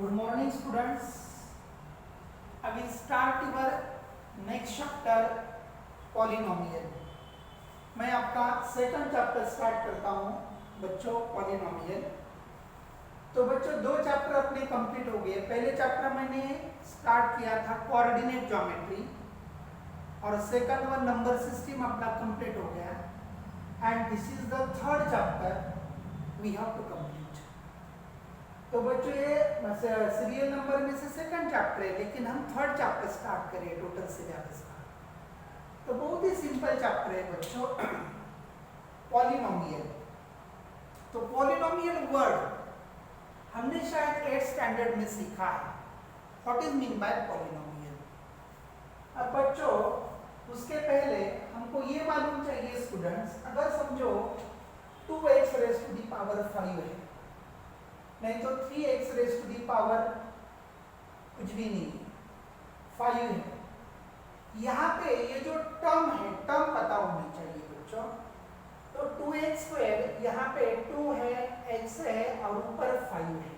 Good morning, students. I will start your next chapter, polynomial. मैं आपका second chapter start करता हूँ बच्चों, पॉलिनोमियल। तो बच्चों दो चैप्टर अपने कंप्लीट हो गए। पहले चैप्टर मैंने स्टार्ट किया था कोऑर्डिनेट ज्योमेट्री और सेकंड वन नंबर सिस्टम अपना कंप्लीट हो गया and this is the third chapter we have to complete. तो बच्चों ये सीरियल नंबर में से सेकंड चैप्टर है, लेकिन हम थर्ड चैप्टर स्टार्ट करें टोटल सिलेबस का। तो बहुत ही सिंपल चैप्टर है बच्चों, पॉलिनोमियल। तो पॉलिनोमियल वर्ड हमने शायद 8th स्टैंडर्ड में सीखा है, what is mean by polynomial. अब बच्चों उसके पहले हमको ये मालूम चाहिए स्टूडेंट्स, अगर समझो 2x rays to the power 5 है, नहीं तो 3x raise to the power कुछ भी नहीं 5 है। यहाँ पे ये जो टर्म है, टर्म पता होनी चाहिए बच्चों। तो 2x² यहाँ पे 2 है, x है और ऊपर 5 है।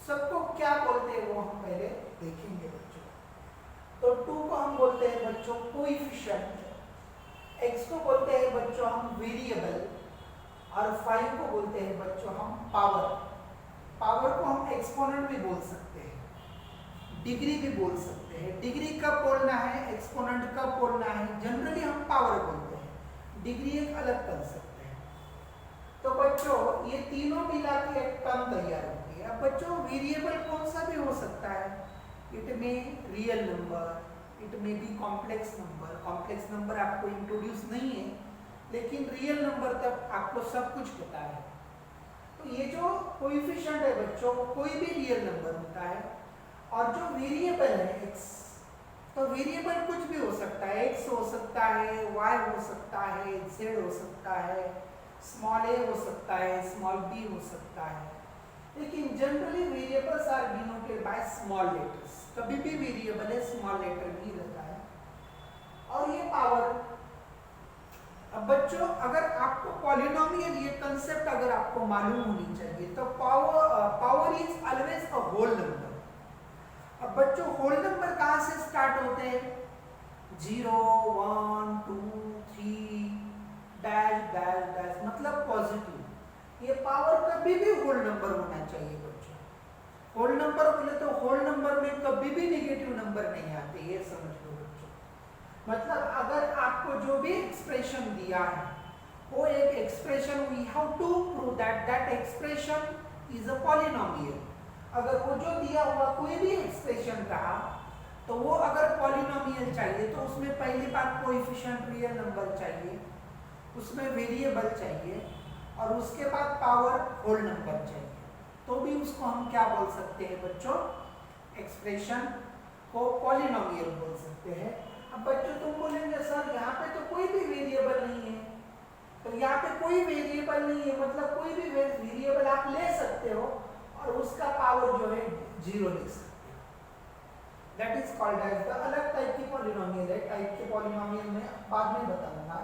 सबको क्या बोलते हैं वो हम पहले देखेंगे बच्चों। तो 2 को हम बोलते हैं बच्चों कोएफिशिएंट, x को बोलते हैं बच्चों हम वेरिएबल और 5 को बोलते हैं बच्चों हम पावर। पावर को हम एक्सपोनेंट भी बोल सकते हैं, डिग्री भी बोल सकते हैं। डिग्री कब बोलना है, एक्सपोनेंट कब बोलना है, जनरली हम पावर बोलते हैं, डिग्री एक अलग कर सकते हैं। तो बच्चों ये तीनों मिला के एक टर्म तैयार होती है। अब बच्चों वेरिएबल कौन सा भी हो सकता है, इट में रियल नंबर, इट में भी कॉम्प्लेक्स नंबर। कॉम्प्लेक्स नंबर आपको इंट्रोड्यूस नहीं है, लेकिन रियल नंबर तक आपको सब कुछ पता है। तो ये जो कोएफिशिएंट है बच्चों, कोई भी रियल नंबर होता है। और जो वेरिएबल है x, तो वेरिएबल कुछ भी हो सकता है, x हो सकता है, y हो सकता है, z हो सकता है, स्मॉल a हो सकता है, स्मॉल b हो सकता है। लेकिन generally variables are denoted by small letters. कभी भी वेरिएबल है स्मॉल लेटर भी रहता है। और ये पावर। अब बच्चों अगर आपको पॉलिनोमियल ये कंसेप्ट अगर आपको मालूम होनी चाहिए, तो power is always a whole number. अब बच्चों होल नंबर कहाँ से स्टार्ट होते हैं, 0 1 2 3 डैश डैश डैश, मतलब पॉजिटिव। ये पावर कभी भी होल नंबर होना चाहिए बच्चों। होल नंबर बोले तो होल नंबर में कभी भी नेगेटिव नंबर नहीं आते, ये समझ लो बच्चों। मतलब अगर आपको जो भी एक्सप्रेशन दिया है वो एक expression, we have to prove that that expression is a polynomial. अगर वो जो दिया हुआ कोई भी एक्सप्रेशन रहा, तो वो अगर पॉलिनोमियल चाहिए तो उसमें पहली बात कोएफिशिएंट रियल नंबर चाहिए, उसमें वेरिएबल चाहिए और उसके बाद पावर होल नंबर चाहिए। तो भी उसको हम क्या बोल सकते हैं बच्चों, एक्सप्रेशन को पॉलिनोमियल बोल सकते हैं। अब बच्चों तुम बोलेंगे सर यहाँ पे तो कोई भी वेरिएबल नहीं है। तो यहाँ पे कोई वेरिएबल नहीं है मतलब कोई भी वेरिएबल आप ले सकते हो और उसका पावर जो है 0 लिख सकते हो। That is called as the अलग टाइप की पॉलिनोमियल है। टाइप के पॉलिनोमियल में बाद में बताऊंगा।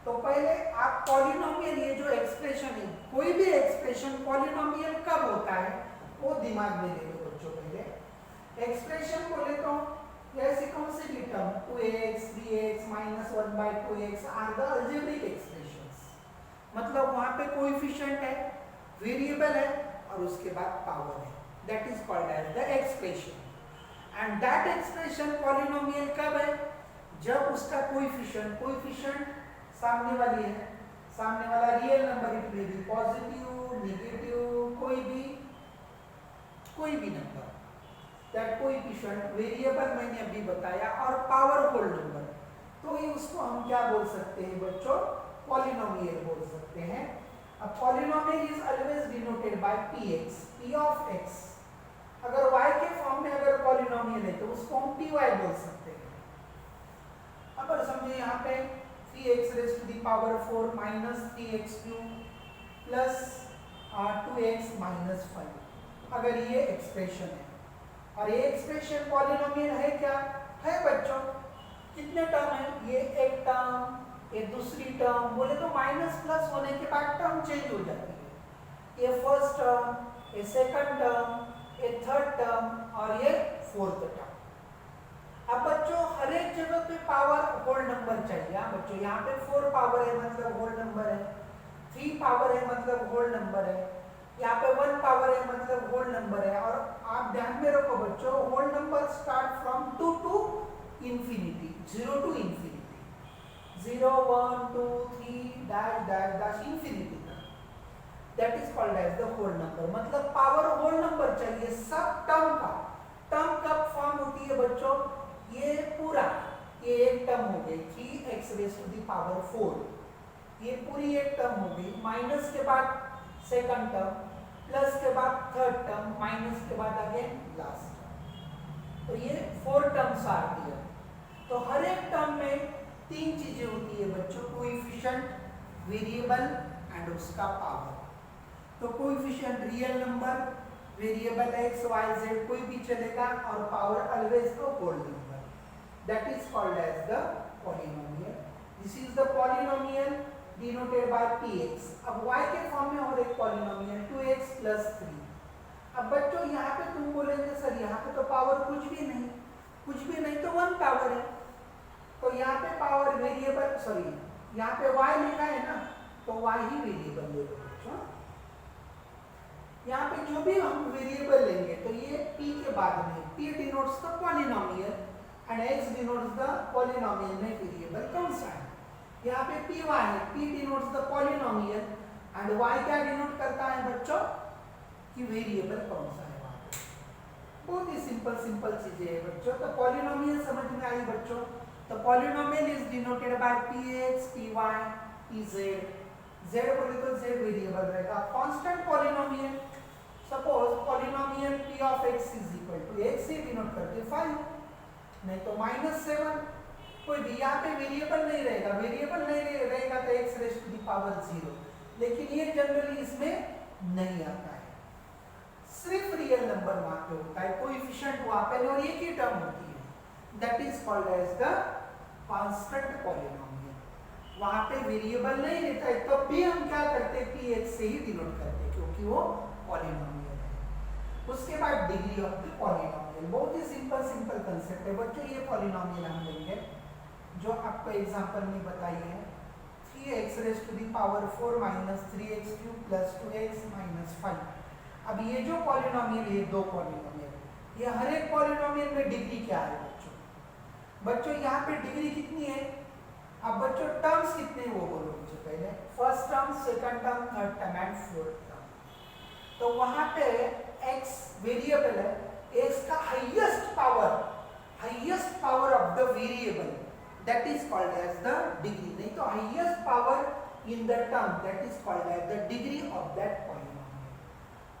तो पहले आप पॉलिनोमियल ये जो एक्सप्रेशन है, कोई भी एक्सप्रेशन पॉलिनोमियल कब होता है वो दिमाग में ले लो बच्चों। पहले एक्सप्रेशन बोले तो ऐसी कौन सी भी term 2x 3x -1/2x are the algebraic expressions. मतलब वहां पे कोएफिशिएंट है, वेरिएबल है और उसके बाद पावर है। That is called as the expression. And that expression polynomial कब है, जब उसका कोएफिशिएंट सामने वाली है, सामने वाला रियल नंबर, इट में भी पॉजिटिव नेगेटिव कोई भी नंबर। दैट कोएफिशिएंट वेरिएबल मैंने अभी बताया और पावर होल नंबर, तो ये उसको हम क्या बोल सकते हैं बच्चों, पॉलिनोमियल बोल सकते हैं। अब polynomial is always denoted by px, p of x। अगर y के फॉर्म में अगर पॉलिनोमियल है तो उसको हम py बोल सकते हैं। अब समझिए यहाँ पे 3x raise to the power 4 -3x³ plus 2x -5, अगर ये एक्सप्रेशन है। और ये एक्सप्रेशन पॉलिनोमियल है क्या, है बच्चों। कितने टर्म है, ये एक टर्म, ये दूसरी टर्म। बोले तो माइनस प्लस होने के बाद टर्म चेंज हो जाती है। ये फर्स्ट टर्म, ये सेकंड टर्म, ये थर्ड टर्म और ये फोर्थ टर्म। अब बच्चों हर एक जगह पे पावर होल नंबर चाहिए। हाँ बच्चों, यहाँ पे 4 पावर है मतलब होल नंबर है, 3 पावर है मतलब होल नंबर है, यहाँ पे 1 पावर है मतलब होल नंबर है। और आप ध्यान में रखो बच्चों, whole number start from 2 to infinity, 0 to infinity, 0 1 2 3 dash dash dash infinity तक, that is called as the whole number. मतलब पावर होल नंबर चाहिए सब टर्म का। टर्म कब फॉर्म होती है बच्चों, ये पूरा, ये एक टर्म हो गई 3x raise to the power 4, ये पूरी एक टर्म हो गई, माइनस के बाद सेकंड टर्म, प्लस के बाद थर्ड टर्म, माइनस के बाद अगेन लास्ट टर्म। तो ये 4 टर्म्स आ रही है। तो हर एक टर्म में 3 चीजें होती है बच्चों, कोएफिशिएंट, वेरिएबल एंड उसका पावर। तो coefficient real number, variable x y z कोई भी चलेगा, और पावर ऑलवेज तो whole number, that is called as the polynomial. This is the polynomial denoted by px। अब y के फॉर्म में और एक पॉलिनोमियल 2x + 3। अब बच्चों यहाँ पे तुम बोलेंगे सर यहाँ पे तो पावर कुछ भी नहीं, कुछ भी नहीं तो 1 पावर है। तो यहाँ पे पावर वेरिएबल, सॉरी यहाँ पे y लिखा है ना, तो y ही वेरिएबल ले लो बच्चों। यहाँ पे जो भी हम वेरिएबल लेंगे तो ये p के बाद में, p denotes the polynomial and x denotes the polynomial में वेरिएबल कौन सा है। यहाँ पे py है, p denotes the polynomial and y क्या डिनोट करता है बच्चों, कि वेरिएबल कौन सा है वहाँ पे। बहुत ही सिंपल सिंपल चीजें है बच्चों। तो पॉलिनोमियल समझ में आई बच्चों। तो polynomial is denoted by px, py, pz। z बोले तो z वेरिएबल रहेगा। Constant polynomial, suppose polynomial p of x is equal to x से डिनोट करते 5, नहीं तो -7, कोई भी यहाँ पे वेरिएबल नहीं रहेगा, वेरिएबल नहीं रहेगा तो x raise to the power 0। लेकिन ये जनरली इसमें नहीं आता है, सिर्फ रियल नंबर वहाँ पे होता है, कोएफिशिएंट वहाँ पे और एक ही टर्म होती है, that is called as the constant polynomial. वहाँ पे वेरिएबल नहीं रहता है, तब भी हम क्या करते हैं, px से ही डिनोट करते हैं क्योंकि वो पॉलिनोमियल है। उसके बाद डिग्री ऑफ द पॉलिनोमियल, बहुत ही सिंपल सिंपल कांसेप्ट है बच्चों। ये पॉलिनोमियल हम लेंगे जो आपको एग्जांपल में बताई है, 3x raise to the power 4 - 3x³ + 2x - 5। अब ये जो पॉलिनोमियल है, दो पॉलिनोमियल, ये हर एक पॉलिनोमियल में डिग्री क्या है बच्चों। बच्चों यहाँ पे डिग्री कितनी है, अब बच्चों टर्म्स कितने हैं वो बोलो मुझे पहले, first term, second term, third term and fourth term. तो वहां पे x वेरिएबल है, x का highest power of the variable, that is called as the degree. नहीं तो highest power in the term, that is called as the degree of that polynomial.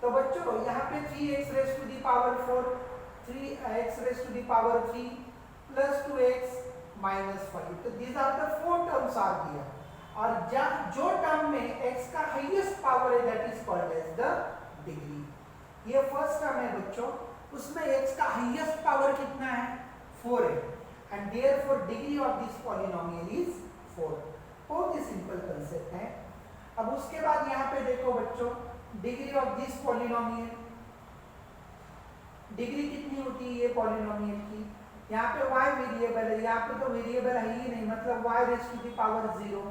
तो बच्चों यहाँ पे 3x raise to the power 4, 3x raise to the power 3 + 2x - 5, तो these are the 4 terms आ गया। और जो टर्म में x का हाईएस्ट पावर है, that is called as the degree. ये फर्स्ट टर्म है बच्चों, उसमें x का हाईएस्ट पावर कितना है, 4 है, and therefore degree of this polynomial is 4। बहुत ही सिंपल कांसेप्ट है। अब उसके बाद यहाँ पे देखो बच्चों, degree of this polynomial, degree कितनी होती है ये पॉलिनोमियल की। यहाँ पे y वेरिएबल है, यहाँ पे तो वेरिएबल है ही नहीं, मतलब y raise to the power 0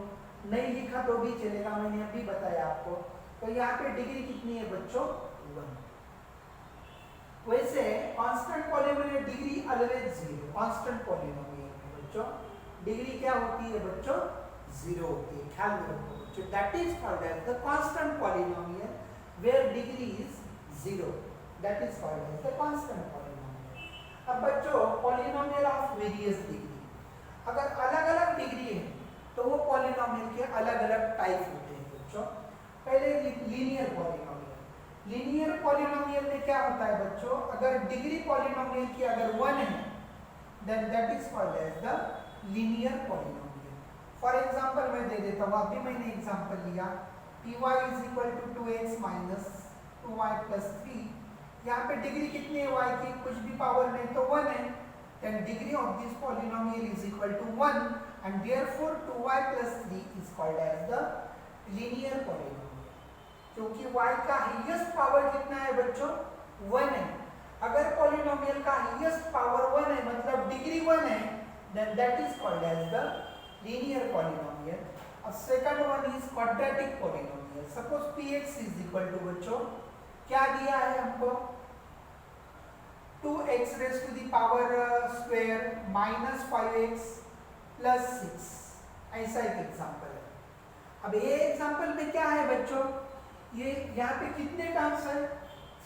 नहीं लिखा तो भी चलेगा, मैंने अभी बताया आपको। तो यहाँ पे डिग्री कितनी है बच्चों, 1। वैसे constant polynomial degree always 0, constant polynomial में बच्चों डिग्री क्या होती है बच्चों, 0 होती है, ख्याल में रखो बच्चों। That is called as the constant polynomial where degree is 0, that is called as the constant polynomial. अब बच्चों पॉलिनोमियल ऑफ वेरियस डिग्री, अगर अलग अलग डिग्री है तो वो पॉलिनोमियल के अलग अलग टाइप होते हैं बच्चों। पहले लीनियर पॉलिनोमियल, लीनियर पॉलिनोमियल में क्या होता है बच्चों, अगर डिग्री पॉलिनोमियल की अगर 1 है, then that is called as the linear polynomial. For example मैं दे देता हूँ, अभी मैंने एग्जांपल लिया, py = 2x - 2y + 3। यहाँ पे डिग्री कितनी है y की, कुछ भी पावर नहीं तो 1 है, then degree of this polynomial is equal to 1 and therefore 2y + 3 is called as the linear polynomial। क्योंकि y का हाईएस्ट पावर कितना है बच्चों, 1 है, अगर पॉलिनोमियल का हाईएस्ट पावर 1 है मतलब डिग्री 1 है, then that is called as the linear polynomial. और second one is quadratic polynomial. Suppose px is equal to बच्चों क्या दिया है हमको 2x raised to the power square minus 5x plus 6, ऐसा एक एग्जाम्पल है। अब ये एग्जाम्पल में क्या है बच्चों, ये यहाँ पे कितने टर्म्स है,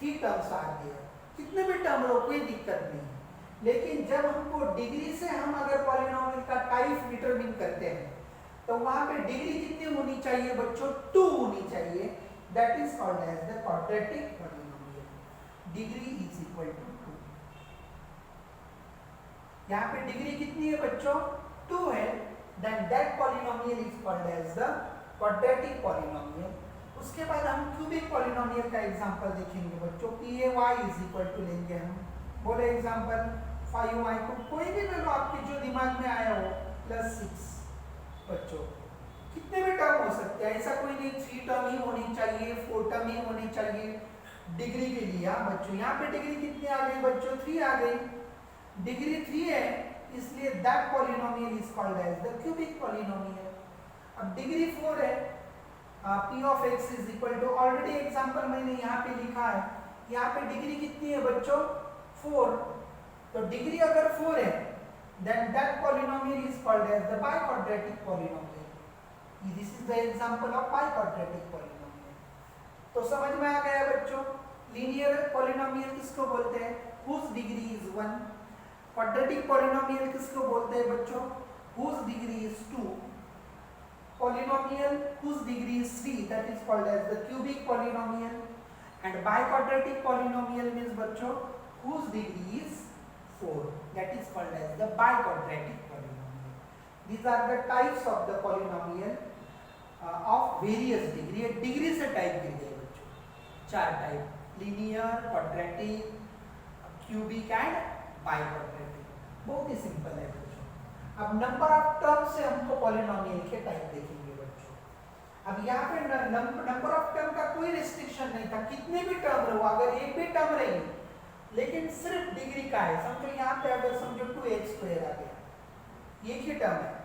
3 टर्म्स आ गए, कितने भी टर्म लो कोई दिक्कत नहीं, लेकिन जब हमको डिग्री से हम अगर पॉलिनोमियल का टाइप डिटरमिन करते हैं तो वहां पे डिग्री कितनी होनी चाहिए बच्चों, 2 होनी चाहिए, that is called as the quadratic polynomial, degree is equal to 2। यहाँ पे डिग्री कितनी है बच्चों, 2 है, then that polynomial is called as the quadratic polynomial। उसके बाद हम क्यूबिक पॉलिनोमियल का एग्जांपल देखेंगे बच्चों, pay is equal to लेंगे हम, बोले एग्जांपल 5y को कोई भी वैल्यू आपके जो दिमाग में आया हो प्लस 6, बच्चों कितने भी टर्म हो सकते हैं, ऐसा कोई नहीं 3 टर्म ही होनी चाहिए, 4 टर्म ही होनी चाहिए डिग्री के लिए। हाँ बच्चों यहाँ पे डिग्री कितनी आ गई बच्चों, 3 आ गई, डिग्री 3 है इसलिए that polynomial is called as the cubic polynomial. अब डिग्री 4 है, p of x is equal to, already example मैंने यहाँ पे लिखा है, यहाँ पे डिग्री कितनी है बच्चों 4, तो डिग्री अगर 4 है then that polynomial is called as the biquadratic polynomial। this is the example of biquadratic polynomial। तो समझ में आ गया बच्चों, लीनियर पॉलिनोमियल किसको बोलते हैं, whose degree is 1, quadratic polynomial किसको बोलते हैं बच्चों, whose degree is 2, polynomial whose degree is 3, that is called as the cubic polynomial, and biquadratic polynomial means बच्चों whose degree is 4, that is called as the biquadratic polynomial। These are the types of the polynomial of various degree। Degree से type दी गई बच्चों, 4 type, linear, quadratic, cubic and biquadratic, बहुत ही simple है बच्चों। अब number of term से हमको पॉलिनोमियल के टाइप देखेंगे बच्चों। अब यहाँ पे नंबर ऑफ टर्म का कोई रिस्ट्रिक्शन नहीं था, कितने भी टर्म रहो, अगर एक भी टर्म रही लेकिन सिर्फ डिग्री का है, समझो यहाँ पे अगर समझो 2x स्क्वायर आ गया, एक ही टर्म है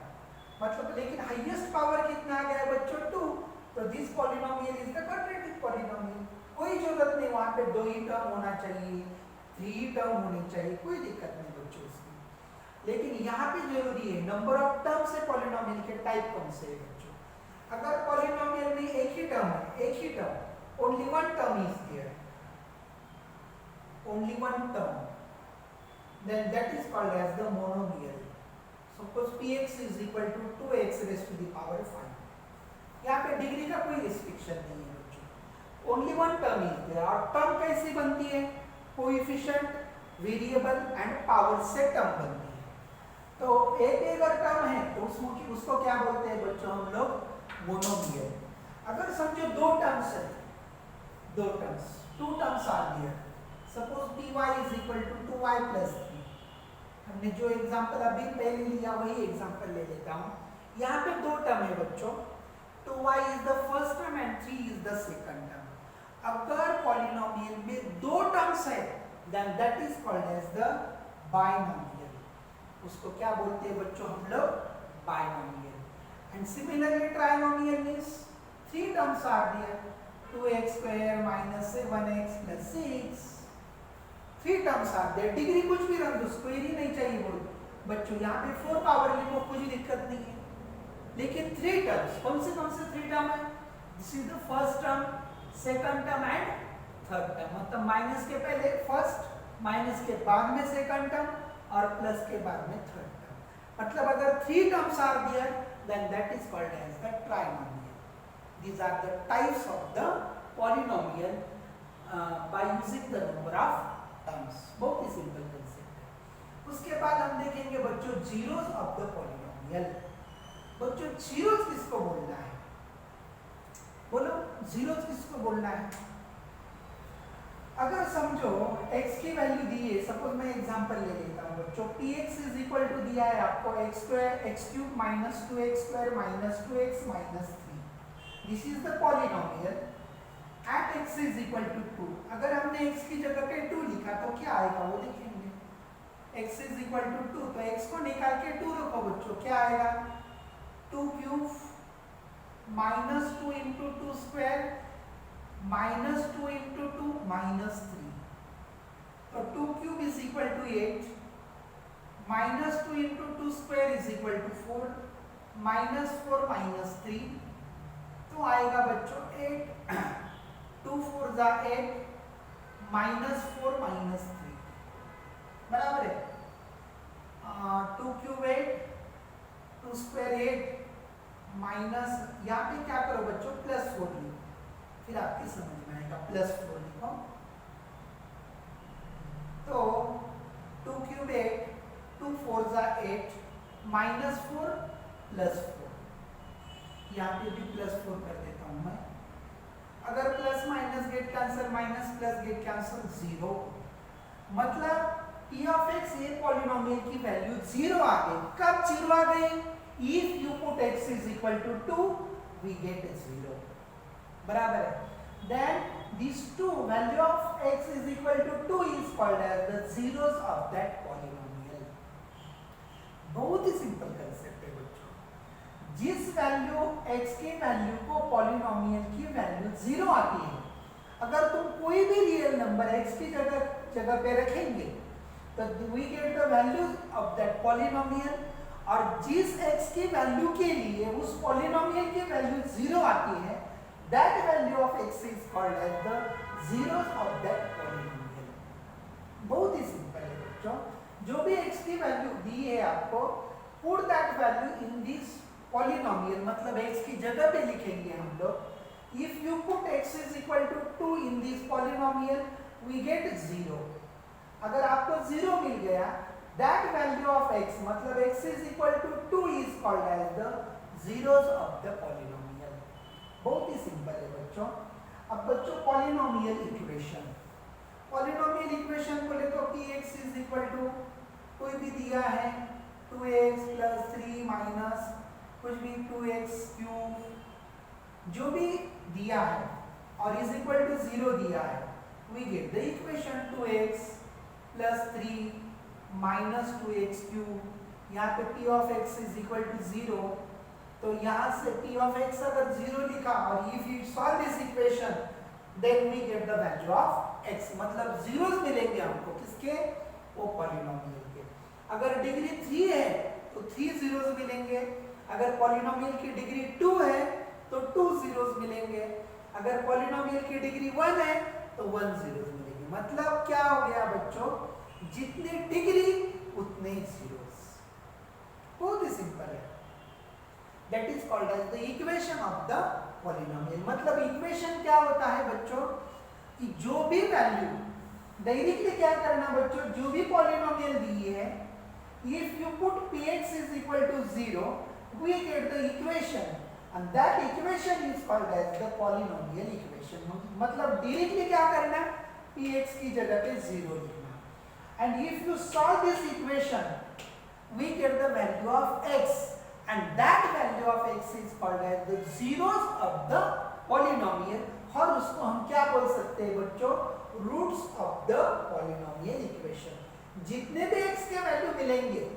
मतलब, लेकिन हाईएस्ट पावर कितना आ गया बच्चों 2, तो this polynomial is the quadratic polynomial. कोई जरूरत नहीं वहां पे 2 ही टर्म होना चाहिए, 3 ही टर्म होनी चाहिए, कोई दिक्कत नहीं बच्चों उसकी, लेकिन यहाँ पे जरूरी है नंबर ऑफ टर्म से पॉलिनोमियल के टाइप कौन से है बच्चों। अगर पॉलिनोमियल में एक ही टर्म है, एक ही term, only 1 term is there, only 1 term, then that is called as the monomial। Suppose px is equal to 2x raised to the power 5, यहाँ पे डिग्री का कोई रिस्ट्रिक्शन नहीं है बच्चों, ओनली 1 टर्म इज देयर। और टर्म कैसी बनती है, कोएफिशिएंट, वेरिएबल एंड पावर से टर्म बनती है। तो एक अगर टर्म है तो उसको क्या बोलते हैं बच्चों हम लोग, मोनोमियल। अगर समझो 2 टर्म्स है, 2 टर्म्स, 2 टर्म्स आ दिया, suppose py is equal to 2y plus 3, हमने जो एग्जांपल अभी पहले लिया वही एग्जांपल ले लेता हूँ। यहाँ पे 2 टर्म है बच्चों, 2y is the first term and 3 is the second term। अगर पॉलिनोमियल में 2 टर्म्स है then that is called as the binomial। उसको क्या बोलते हैं बच्चों हम लोग, binomial। and similarly trinomial means 3 terms आ दिया, 2x square minus 7x plus 6, 3 terms आ गए, डिग्री कुछ भी रख दो, स्क्वायर ही नहीं चाहिए बोल बच्चों, यहाँ पे 4 पावर लिखो कुछ दिक्कत नहीं है, लेकिन 3 टर्म्स, कौन से 3 टर्म है, this is the first term, second term and third term, मतलब माइनस के पहले फर्स्ट, माइनस के बाद में सेकंड टर्म और प्लस के बाद में थर्ड टर्म, मतलब अगर 3 terms are there then that is called as the trinomial. These are the types of the polynomial by using the number of terms, बहुत ही सिंपल कंसेप्ट है। उसके बाद हम देखेंगे बच्चों जीरोस ऑफ द पॉलिनोमियल। बच्चों जीरोस किसको बोलना है, बोलो जीरोस किसको बोलना है। अगर समझो x की वैल्यू दी है, सपोज मैं एग्जांपल ले लेता हूँ बच्चों, px इज इक्वल टू दिया है आपको x square x cube -2x square -2x -3, this is the polynomial. At x is equal to 2, अगर हमने x की जगह पे 2 लिखा तो क्या आएगा वो देखेंगे। x इज इक्वल टू 2, तो x को निकाल के 2 रखो बच्चों, क्या आएगा 2 cube minus 2 into 2 square minus 2 into 2 minus 3, तो 2 cube is equal to 8, minus 2 into 2 square is equal to 4, minus 4 minus 3, तो आएगा बच्चों 8, 2 4 जा 8, माइनस 4 माइनस 3 बराबर है 2 क्यूब 8, 2 स्क्वायर 8, माइनस यहाँ पे क्या करो बच्चों प्लस 4 लिखो, फिर आपकी समझ में आएगा, प्लस 4 लिखो, तो 2 क्यूब 8, 2 4 जा 8, माइनस 4 प्लस 4, यहाँ पे भी प्लस 4 कर देता हूं मैं, अगर plus minus get cancel, minus plus get cancel 0, मतलब p ऑफ x ये पॉलिनोमियल की वैल्यू 0 आ गई। कब 0 आ गई? If you put x is equal to 2 we get 0 बराबर है। Then this 2 value of x is equal to 2 is called as the zeros of that polynomial. बहुत ही सिंपल कंसेप्ट है बच्चों, जिस वैल्यू x की वैल्यू को पॉलिनोमियल की वैल्यू 0 आती है, अगर तुम कोई भी रियल नंबर x की जगह पे रखेंगे तो we get the value of that polynomial, और जिस x की वैल्यू के लिए उस पॉलिनोमियल की वैल्यू 0 आती है, that value of x is called as the zeros of that polynomial. बहुत ही सिंपल है बच्चों, जो भी x की वैल्यू दी है आपको, put that value in this polynomial, मतलब x की जगह पे लिखेंगे हम लोग। If you put x is equal to 2 in this polynomial we get 0। अगर आपको 0 मिल गया, दैट वैल्यू ऑफ x मतलब x is equal to 2 is called as the zeros of the polynomial. बहुत ही सिंपल है बच्चों। अब बच्चों पॉलिनोमियल इक्वेशन, पॉलिनोमियल इक्वेशन को लिखो px इज इक्वल टू कोई भी दिया है 2x प्लस 3 माइनस कुछ भी 2x क्यूब, जो भी दिया है और इज इक्वल टू 0 दिया है, we get the equation 2x plus 3 minus 2x cube, यहाँ पे p of x is equal to 0, तो यहाँ से p ऑफ x अगर 0 लिखा और if you solve this equation then we get the value of x, मतलब जीरोस मिलेंगे हमको, किसके? वो पॉलिनोमियल के। अगर डिग्री 3 है तो 3 जीरोस मिलेंगे, अगर पॉलिनोमियल की डिग्री 2 है तो 2 जीरोस मिलेंगे, अगर पॉलिनोमियल की डिग्री 1 है तो 1 जीरोस मिलेंगे। मतलब क्या हो गया बच्चों, जितनी डिग्री उतने जीरोस। बहुत ही सिंपल है, that is called as the equation of the polynomial. मतलब इक्वेशन क्या होता है बच्चों, कि जो भी वैल्यू डायरेक्टली क्या करना बच्चों, जो भी पॉलिनोमियल दी है, if you put px is equal to 0 we get the equation and that equation is called as the polynomial equation। मतलब डायरेक्टली क्या करना, px की जगह पे 0 लिखना, and if you solve this equation we get the value of x and that value of x is called as the zeros of the polynomial, और उसको हम क्या बोल सकते हैं बच्चों, roots of the polynomial equation. जितने भी x के वैल्यू मिलेंगे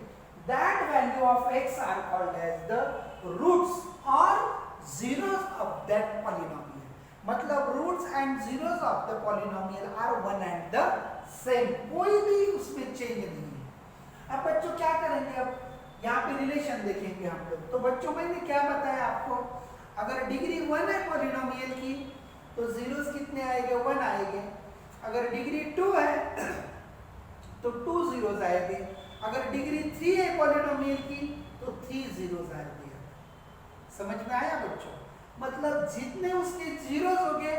that value of x are called as the roots or zeros of that polynomial। मतलब roots and zeros of the polynomial are one and the same, कोई भी उसमें change नहीं है। अब बच्चों क्या करेंगे, अब यहाँ पे रिलेशन देखेंगे हम लोग। तो बच्चों मैंने क्या बताया आपको, अगर डिग्री 1 है पॉलिनोमियल की तो जीरोस कितने आएंगे, 1 आएंगे, अगर डिग्री 2 है तो 2 जीरोस आएंगे, अगर डिग्री 3 है पॉलिनोमियल की तो 3 जीरोस आएंगे। समझ में आया बच्चों? मतलब जितने उसके जीरोस होंगे,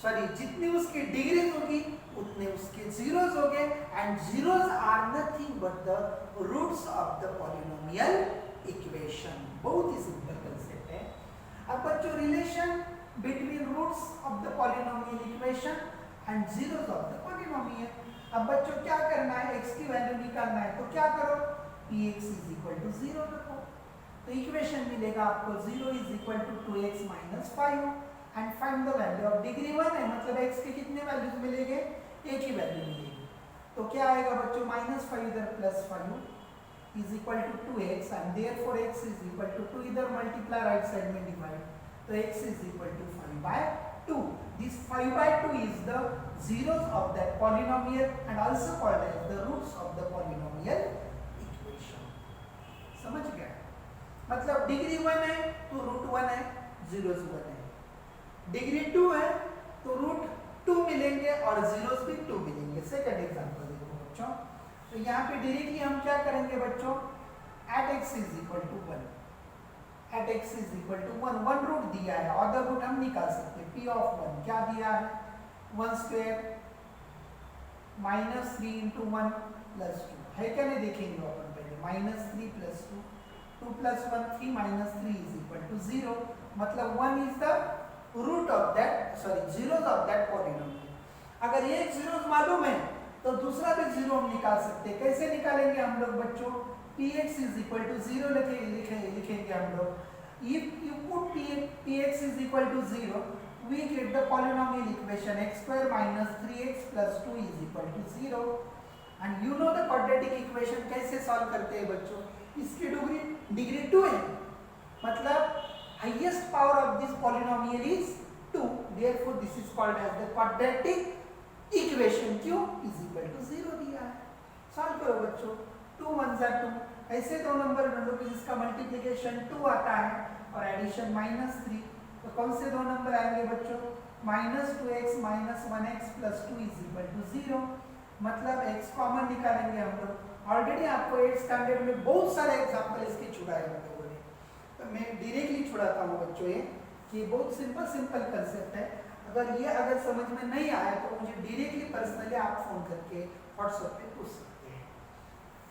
सॉरी जितनी उसकी डिग्रीज होगी उतने उसके जीरोस होंगे, and zeros are nothing but the roots of the polynomial equation. बहुत ही सिंपल कंसेप्ट है। अब बच्चों relation between roots of the polynomial equation and zeros of the polynomial. अब बच्चों क्या करना है, x की वैल्यू निकालना है, तो क्या करो, px इज इक्वल टू 0 रखो, तो इक्वेशन मिलेगा आपको 0 is equal to 2x minus 5, and find the value of degree 1 है, मतलब x के कितने वैल्यूज मिलेंगे, एक ही वैल्यू मिलेगी। तो क्या आएगा बच्चों, -5 इधर +5 is equal to 2x and therefore x is equal to 2 इधर मल्टीप्लाई राइट साइड में डिवाइड, तो x is equal to 5/2। This 5/2 is the zeros of that polynomial and also called as the roots of the polynomial equation। समझ गए? मतलब degree 1 है तो root 1 है, zeros 1 है, डिग्री 2 है तो रूट 2 मिलेंगे और जीरोस भी 2 मिलेंगे। सेकंड एग्जांपल देखो बच्चों, तो यहाँ पे डायरेक्टली हम क्या करेंगे बच्चों, at x is equal to 1, at x is equal to 1, 1 root दिया है, अदर रूट हम निकाल सकते हैं। p of 1 क्या दिया है, 1 स्क्वायर -3 into 1 plus 2 है क्या, नहीं देखेंगे अपन पहले, -3 plus 2, 2 plus 1 3 minus 3 is equal to 0, मतलब 1 is the root of that, sorry zeros of that polynomial। अगर एक जीरोस मालूम है तो दूसरा भी जीरो हम निकाल सकते हैं। कैसे निकालेंगे हम लोग बच्चों, px is equal to 0 लिखेंगे हम लोग। If you put px is equal to 0, we get the polynomial equation x square minus 3x plus 2 is equal to 0। and you know the quadratic equation कैसे सॉल्व करते हैं बच्चों, इसकी degree 2 है, मतलब highest power of this polynomial is 2, therefore this is called as the quadratic equation। क्यों, is equal to 0 दिया है। सॉल्व करो बच्चों, 2 1 जा 2, ऐसे दो नंबर ढूंढो कि जिसका मल्टीप्लिकेशन 2 आता है और एडिशन -3, तो कौन से दो नंबर आएंगे बच्चों, -2x - 1x plus 2 is equal to 0, मतलब x कॉमन निकालेंगे हम लोग। ऑलरेडी आपको 8th स्टैंडर्ड में बहुत सारे एग्जांपल इसके छुड़ाए हम लोगों ने, तो मैं डायरेक्टली छुड़ाता हूँ बच्चों ये कि बहुत सिंपल कंसेप्ट है। अगर समझ में नहीं आया तो मुझे डायरेक्टली पर्सनली आप फोन करके व्हाट्सएप पे पूछ सकते हैं।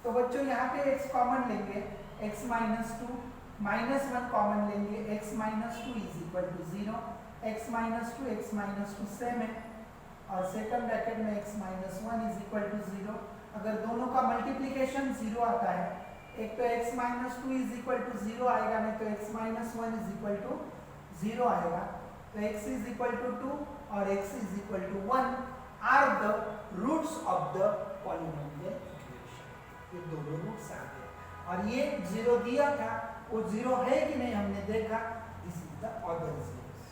तो बच्चों यहाँ पे x कॉमन लेंगे, x - 2 -1 कॉमन लेंगे, x - 2 is equal to 0, x - 2 same है और सेकंड ब्रैकेट में x - 1 is equal to 0। अगर दोनों का मल्टीप्लिकेशन 0 आता है, एक तो x - 2 is equal to 0 आएगा, नहीं तो x - 1 is equal to 0 आएगा, तो x is equal to 2 और x is equal to 1 are the roots of the polynomial equation। ये दोनों रूट्स आ गए और ये 0 दिया था, वो 0 है कि नहीं हमने देखा, this is the other zeros।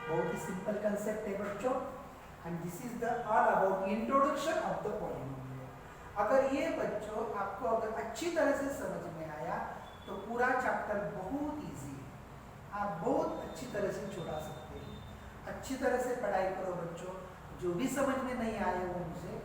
बहुत ही सिंपल कंसेप्ट है बच्चों, and this is the all about introduction of the polynomial. अगर ये बच्चों आपको अगर अच्छी तरह से समझ में आया तो पूरा चैप्टर बहुत इजी है, आप बहुत अच्छी तरह से छुड़ा सकते हैं। अच्छी तरह से पढ़ाई करो बच्चों, जो भी समझ में नहीं आए वो मुझे